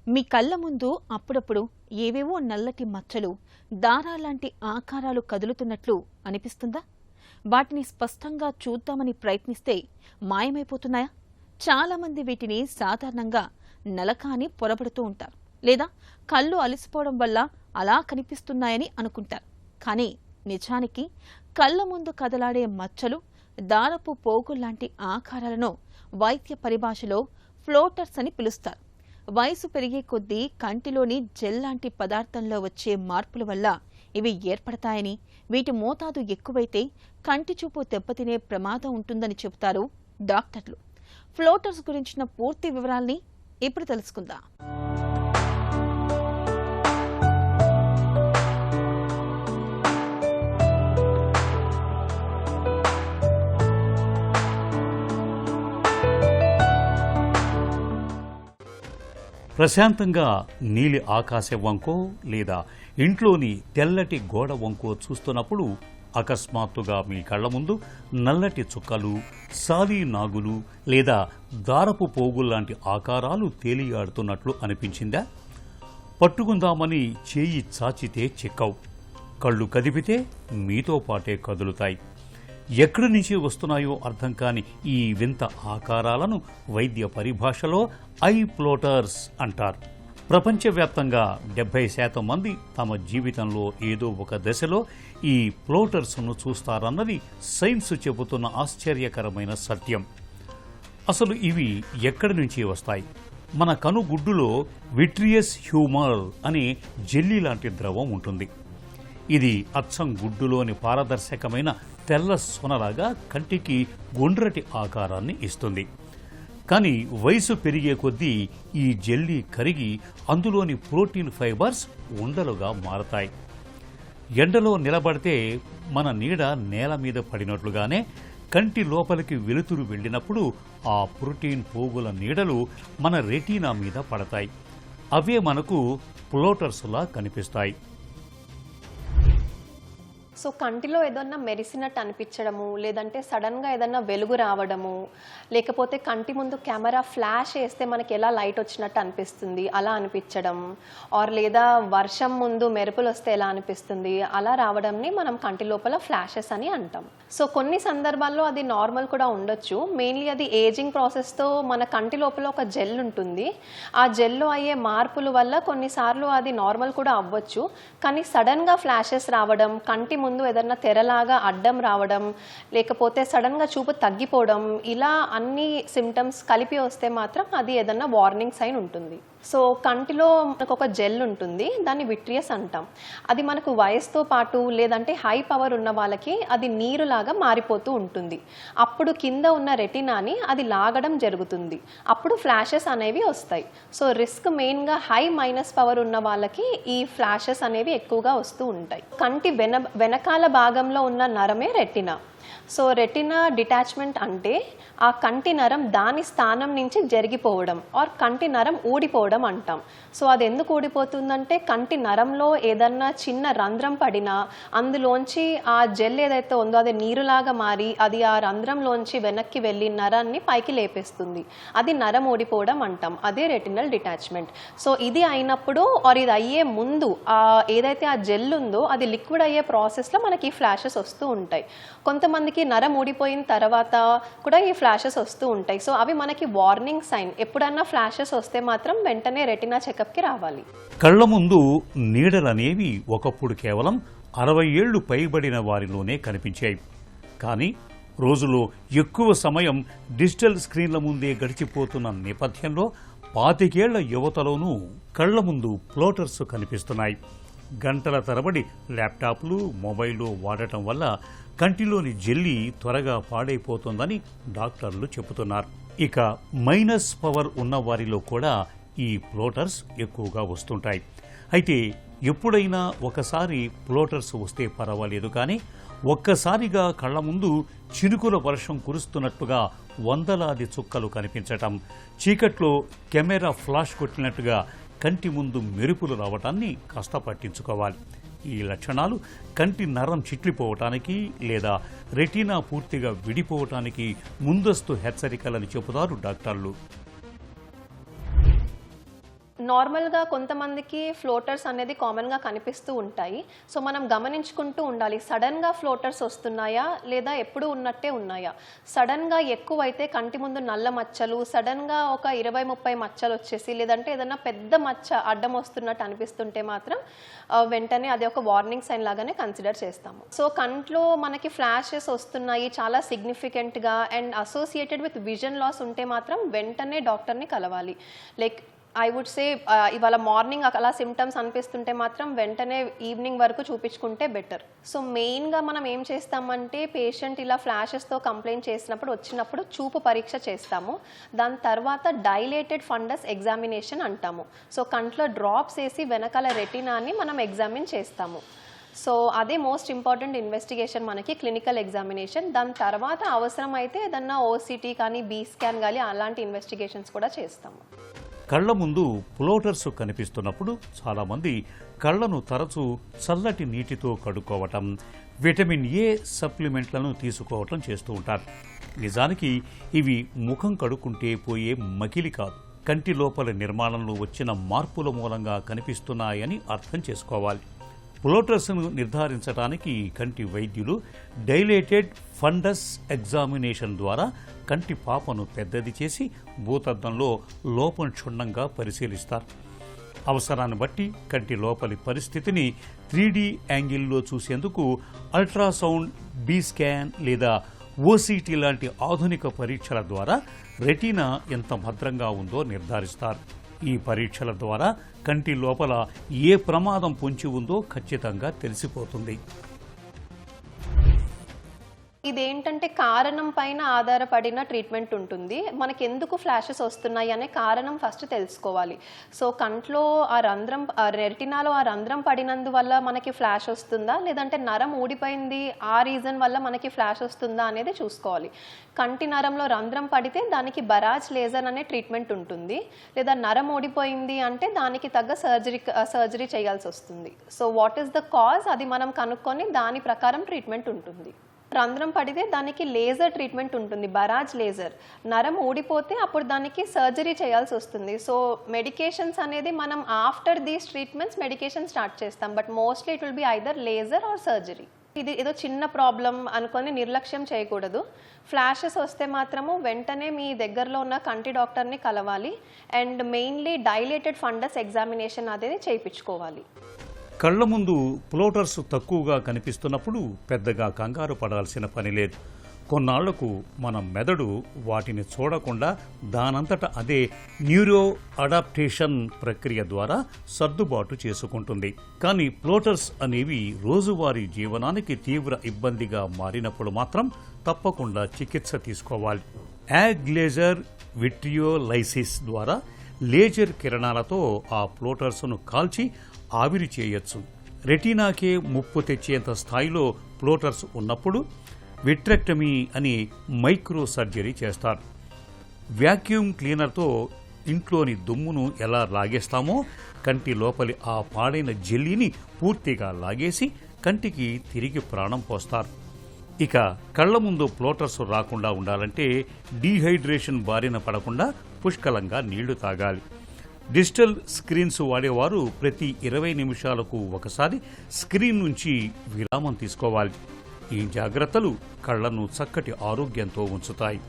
మీ కళ్ళ ముందు అప్పుడప్పుడు ఏవేవో నల్లటి మచ్చలు, దారాలాంటి ఆకారాలు కదులుతున్నట్లు అనిపిస్తుందా? వాటిని స్పష్టంగా చూద్దామని ప్రయత్నిస్తే మాయమైపోతున్నాయా? చాలామంది వీటిని సాధారణంగా నలక అని పొరబడుతూ ఉంటారు, లేదా కళ్ళు అలసిపోవడం వల్ల అలా కనిపిస్తున్నాయని అనుకుంటారు. కానీ నిజానికి కళ్ళ ముందు కదలాడే మచ్చలు, దారపు పోగుల్లాంటి ఆకారాలను వైద్య పరిభాషలో ఫ్లోటర్స్ అని పిలుస్తారు. వయసు పెరిగే కొద్దీ కంటిలోని జెల్ లాంటి పదార్థంలో వచ్చే మార్పుల వల్ల ఇవి ఏర్పడతాయని, వీటి మోతాదు ఎక్కువైతే కంటి చూపు దెబ్బతినే ప్రమాదం ఉంటుందని చెబుతారు డాక్టర్లు. ఫ్లోటర్స్ గురించిన పూర్తి వివరాల్ని ఇప్పుడు తెలుసుకుందాం. ప్రశాంతంగా నీలి ఆకాశం వంకో లేదా ఇంట్లోని తెల్లటి గోడ వంకో చూస్తున్నప్పుడు అకస్మాత్తుగా మీ కళ్ల ముందు నల్లటి చుక్కలు, సాలి నాగులు లేదా దారపు పోగుల్లాంటి ఆకారాలు తేలియాడుతున్నట్లు అనిపించిందా? పట్టుకుందామని చేయి చాచితే చిక్కవు, కళ్ళు కదిపితే మీతో పాటే కదులుతాయి. ఎక్కడి నుంచి వస్తున్నాయో అర్థం కాని ఈ వింత ఆకారాలను వైద్య పరిభాషలో ఐ ఫ్లోటర్స్ అంటారు. ప్రపంచవ్యాప్తంగా 70% మంది తమ జీవితంలో ఏదో ఒక దశలో ఈ ఫ్లోటర్స్ను చూస్తారన్నది సైన్స్ చెబుతున్న ఆశ్చర్యకరమైన సత్యం. అసలు ఇవి ఎక్కడి నుంచి వస్తాయి? మన కనుగుడ్డులో విట్రియస్ హ్యూమర్ అనే జెల్లీ లాంటి ద్రవం ఉంటుంది. ఇది అచ్చం గుడ్డులోని పారదర్శకమైన తెల్ల సొనలాగా కంటికి గుండ్రటి ఆకారాన్ని ఇస్తుంది. కానీ వయసు పెరిగే కొద్దీ ఈ జెల్లీ కరిగి అందులోని ప్రోటీన్ ఫైబర్స్ ఉండలుగా మారతాయి. ఎండలో నిలబడితే మన నీడ నేల మీద పడినట్లుగానే కంటి లోపలికి వెలుతురు వెళ్ళినప్పుడు ఆ ప్రోటీన్ పోగుల నీడలు మన రెటీనా మీద పడతాయి. అవే మనకు ఫ్లోటర్స్లా కనిపిస్తాయి. సో కంటిలో ఏదన్నా మెరిసినట్టు అనిపించడము, లేదంటే సడన్గా ఏదన్నా వెలుగు రావడము, లేకపోతే కంటి ముందు కెమెరా ఫ్లాష్ వేస్తే మనకి ఎలా లైట్ వచ్చినట్టు అనిపిస్తుంది అలా అనిపించడం, ఆర్ లేదా వర్షం ముందు మెరుపులు వస్తే ఎలా అనిపిస్తుంది అలా రావడంని మనం కంటి లోపల ఫ్లాషెస్ అని అంటాం. సో కొన్ని సందర్భాల్లో అది నార్మల్ కూడా ఉండొచ్చు. మెయిన్లీ అది ఏజింగ్ ప్రాసెస్తో మన కంటి లోపల ఒక జెల్ ఉంటుంది. ఆ జెల్లో అయ్యే మార్పుల వల్ల కొన్నిసార్లు అది నార్మల్ కూడా అవ్వచ్చు. కానీ సడన్గా ఫ్లాషెస్ రావడం, కంటి ముందు ఏదన్నా తెరలాగా అడ్డం రావడం, లేకపోతే సడన్గా చూపు తగ్గిపోవడం, ఇలా అన్ని సిమ్టమ్స్ కలిపి వస్తే మాత్రం అది ఏదన్నా వార్నింగ్ సైన్ ఉంటుంది. సో కంటిలో మనకు ఒక జెల్ ఉంటుంది, దాన్ని విట్రియస్ అంటాం. అది మనకు వయసుతో పాటు లేదంటే హై పవర్ ఉన్న వాళ్ళకి అది నీరులాగా మారిపోతూ ఉంటుంది. అప్పుడు కింద ఉన్న రెటినాని అది లాగడం జరుగుతుంది. అప్పుడు ఫ్లాషెస్ అనేవి వస్తాయి. సో రిస్క్ మెయిన్గా హై మైనస్ పవర్ ఉన్న వాళ్ళకి ఈ ఫ్లాషెస్ అనేవి ఎక్కువగా వస్తూ ఉంటాయి. కంటి వెనకాల భాగంలో ఉన్న నరమే రెటినా. సో రెటినా డిటాచ్మెంట్ అంటే ఆ కంటి నరం దాని స్థానం నుంచి జరిగిపోవడం ఆర్ కంటి నరం ఊడిపోవడం అంటాం. సో అది ఎందుకు ఊడిపోతుందంటే కంటి నరంలో ఏదన్నా చిన్న రంధ్రం పడినా అందులోంచి ఆ జెల్ ఏదైతే ఉందో అది నీరులాగా మారి అది ఆ రంధ్రంలోంచి వెనక్కి వెళ్ళి నరాన్ని పైకి లేపేస్తుంది. అది నరం ఊడిపోవడం అంటాం. అదే రెటినల్ డిటాచ్మెంట్. సో ఇది అయినప్పుడు ఆర్ ఇది అయ్యే ముందు ఏదైతే ఆ జెల్ ఉందో అది లిక్విడ్ అయ్యే ప్రాసెస్లో మనకి ఫ్లాషెస్ వస్తూ ఉంటాయి. కొంతమందికి నరం ఊడిపోయిన తర్వాత కూడా ఈ ఫ్లాషెస్ వస్తూ ఉంటాయి. సో అవి మనకి వార్నింగ్ సైన్. ఎప్పుడన్నా ఫ్లాషెస్ వస్తే మాత్రం వెంటనే రెటినా చెకప్కి రావాలి. కళ్ల ముందు నీడలనేవి ఒకప్పుడు కేవలం 60 ఏళ్లు పైబడిన వారిలోనే కనిపించాయి. కానీ రోజులో ఎక్కువ సమయం డిజిటల్ స్క్రీన్ల ముందే గడిచిపోతున్న నేపథ్యంలో 25 ఏళ్ల యువతలోనూ కళ్ల ముందు ఫ్లోటర్స్ కనిపిస్తున్నాయి. గంటల తరబడి ల్యాప్టాప్లు, మొబైల్లో వాడటం వల్ల కంటిలోని జెల్లీ త్వరగా పాడైపోతుందని డాక్టర్లు చెబుతున్నారు. ఇక మైనస్ పవర్ ఉన్న వారిలో కూడా ఈ ఫ్లోటర్స్ ఎక్కువగా వస్తుంటాయి. అయితే ఎప్పుడైనా ఒకసారి ఫ్లోటర్స్ వస్తే పర్వాలేదు, కానీ ఒక్కసారిగా కళ్ల ముందు చినుకుల వర్షం కురుస్తున్నట్టుగా వందలాది చుక్కలు కనిపించటం, చీకట్లో కెమెరా ఫ్లాష్ కొట్టినట్టుగా కంటి ముందు మెరుపులు రావటాన్ని కాస్త పట్టించుకోవాలి. ఈ లక్షణాలు కంటి నరం చిట్లిపోవటానికి లేదా రెటీనా పూర్తిగా విడిపోవటానికి ముందస్తు హెచ్చరికలని చెబుతారు డాక్టర్లు. నార్మల్గా కొంతమందికి ఫ్లోటర్స్ అనేది కామన్గా కనిపిస్తూ ఉంటాయి. సో మనం గమనించుకుంటూ ఉండాలి, సడన్గా ఫ్లోటర్స్ వస్తున్నాయా లేదా ఎప్పుడు ఉన్నట్టే ఉన్నాయా. సడన్గా ఎక్కువైతే కంటి ముందు నల్ల మచ్చలు, సడన్గా ఒక 20-30 మచ్చలు వచ్చేసి లేదంటే ఏదైనా పెద్ద మచ్చ అడ్డం వస్తున్నట్టు అనిపిస్తుంటే మాత్రం వెంటనే అది ఒక వార్నింగ్ సైన్ లాగానే కన్సిడర్ చేస్తాము. సో కంట్లో మనకి ఫ్లాషెస్ వస్తున్నాయి చాలా సిగ్నిఫికెంట్గా and associated with vision loss ఉంటే మాత్రం వెంటనే డాక్టర్ని కలవాలి. లైక్ ఐ వుడ్ సే ఇవాళ మార్నింగ్ అలా సిమ్టమ్స్ అనిపిస్తుంటే మాత్రం వెంటనే ఈవినింగ్ వరకు చూపించుకుంటే బెటర్. సో మెయిన్గా మనం ఏం చేస్తామంటే పేషెంట్ ఇలా ఫ్లాషెస్తో కంప్లైంట్ చేసినప్పుడు వచ్చినప్పుడు చూపు పరీక్ష చేస్తాము. దాని తర్వాత డైలేటెడ్ ఫండస్ ఎగ్జామినేషన్ అంటాము. సో కంట్లో డ్రాప్స్ వేసి వెనకాల రెటినాని మనం ఎగ్జామిన్ చేస్తాము. సో అదే మోస్ట్ ఇంపార్టెంట్ ఇన్వెస్టిగేషన్ మనకి క్లినికల్ ఎగ్జామినేషన్. దాని తర్వాత అవసరమైతే ఏదన్నా ఓసిటీ కానీ బీ స్కాన్ కానీ అలాంటి ఇన్వెస్టిగేషన్స్ కూడా చేస్తాము. కళ్ల ముందు ఫ్లోటర్స్ కనిపిస్తున్నప్పుడు చాలామంది కళ్లను తరచూ చల్లటి నీటితో కడుక్కోవటం, విటమిన్ ఏ సప్లిమెంట్లను తీసుకోవటం చేస్తూ ఉంటారు. నిజానికి ఇవి ముఖం కడుక్కుంటే పోయే మకిలి కాదు, కంటి లోపల నిర్మాణంలో వచ్చిన మార్పుల మూలంగా కనిపిస్తున్నాయని అర్థం చేసుకోవాలి. ఫ్లోటర్స్ను నిర్ధారించడానికి కంటి వైద్యులు డైలేటెడ్ ఫండస్ ఎగ్జామినేషన్ ద్వారా కంటి పాపను పెద్దది చేసి భూతద్దంలో లోపం క్షుణ్ణంగా పరిశీలిస్తారు. అవసరాన్ని బట్టి కంటి లోపలి పరిస్థితిని 3D యాంగిల్లో చూసేందుకు అల్ట్రాసౌండ్, బీ స్కాన్ లేదా ఓసిటీ లాంటి ఆధునిక పరీక్షల ద్వారా రెటీనా ఎంత భద్రంగా ఉందో నిర్ధారిస్తారు. ఈ పరీక్షల ద్వారా కంటి లోపల ఏ ప్రమాదం పొంచి ఉందో ఖచ్చితంగా తెలిసిపోతుంది. ఇదేంటంటే కారణం పైన ఆధారపడిన ట్రీట్మెంట్ ఉంటుంది. మనకి ఎందుకు ఫ్లాషెస్ వస్తున్నాయి అనే కారణం ఫస్ట్ తెలుసుకోవాలి. సో కంట్లో ఆ రంధ్రం, రెటినాలో ఆ రంధ్రం పడినందువల్ల మనకి ఫ్లాష్ వస్తుందా లేదంటే నరం ఊడిపోయింది ఆ రీజన్ వల్ల మనకి ఫ్లాష్ వస్తుందా అనేది చూసుకోవాలి. కంటి నరంలో రంధ్రం పడితే దానికి బరాజ్ లేజర్ అనే ట్రీట్మెంట్ ఉంటుంది. లేదా నరం ఊడిపోయింది అంటే దానికి తగ్గ సర్జరీ చేయాల్సి వస్తుంది. So what is the cause అది మనం కనుక్కొని దాని ప్రకారం ట్రీట్మెంట్ ఉంటుంది. రంధ్రం పడితే దానికి లేజర్ ట్రీట్మెంట్ ఉంటుంది, బరాజ్ లేజర్. నరం ఊడిపోతే అప్పుడు దానికి సర్జరీ చేయాల్సి వస్తుంది. సో మెడికేషన్స్ అనేది మనం after these treatments medication start చేస్తాం. But mostly it will be either laser or surgery. ఇది ఏదో చిన్న ప్రాబ్లం అనుకొని నిర్లక్ష్యం చేయకూడదు. ఫ్లాషెస్ వస్తే మాత్రము వెంటనే మీ దగ్గరలో ఉన్న కంటి డాక్టర్ని కలవాలి and mainly dilated fundus examination అనేది చేయించుకోవాలి. కళ్ల ముందు ఫ్లోటర్స్ తక్కువగా కనిపిస్తున్నప్పుడు పెద్దగా కంగారు పడాల్సిన పని లేదు. కొన్నాళ్లకు మన మెదడు వాటిని చూడకుండా దానంతట అదే న్యూరో అడాప్టేషన్ ప్రక్రియ ద్వారా సర్దుబాటు చేసుకుంటుంది. కానీ ఫ్లోటర్స్ అనేవి రోజువారీ జీవనానికి తీవ్ర ఇబ్బందిగా మారినప్పుడు మాత్రం తప్పకుండా చికిత్స తీసుకోవాలి. యాగ్లేజర్ విట్రియోలైసిస్ ద్వారా లేజర్ కిరణాలతో ఆ ఫ్లోటర్స్ను కాల్చి ఆవిరి చేయొచ్చు. రెటీనాకే ముప్పు తెచ్చేంత స్థాయిలో ఫ్లోటర్స్ ఉన్నప్పుడు విట్రెక్టమీ అని మైక్రో సర్జరీ చేస్తారు. వ్యాక్యూమ్ క్లీనర్తో ఇంట్లోని దుమ్మును ఎలా లాగేస్తామో కంటి లోపలి ఆ పాడైన జెల్లీని పూర్తిగా లాగేసి కంటికి తిరిగి ప్రాణం పోస్తారు. ఇక కళ్ల ముందు ఫ్లోటర్స్ రాకుండా ఉండాలంటే డీహైడ్రేషన్ బారిన పడకుండా పుష్కలంగా నీళ్లు తాగాలి. డిజిటల్ స్క్రీన్స్ వాడేవారు ప్రతి 20 నిమిషాలకు ఒకసారి స్క్రీన్ నుంచి విరామం తీసుకోవాలి. ఈ జాగ్రత్తలు కళ్లను చక్కటి ఆరోగ్యంతో ఉంచుతాయి.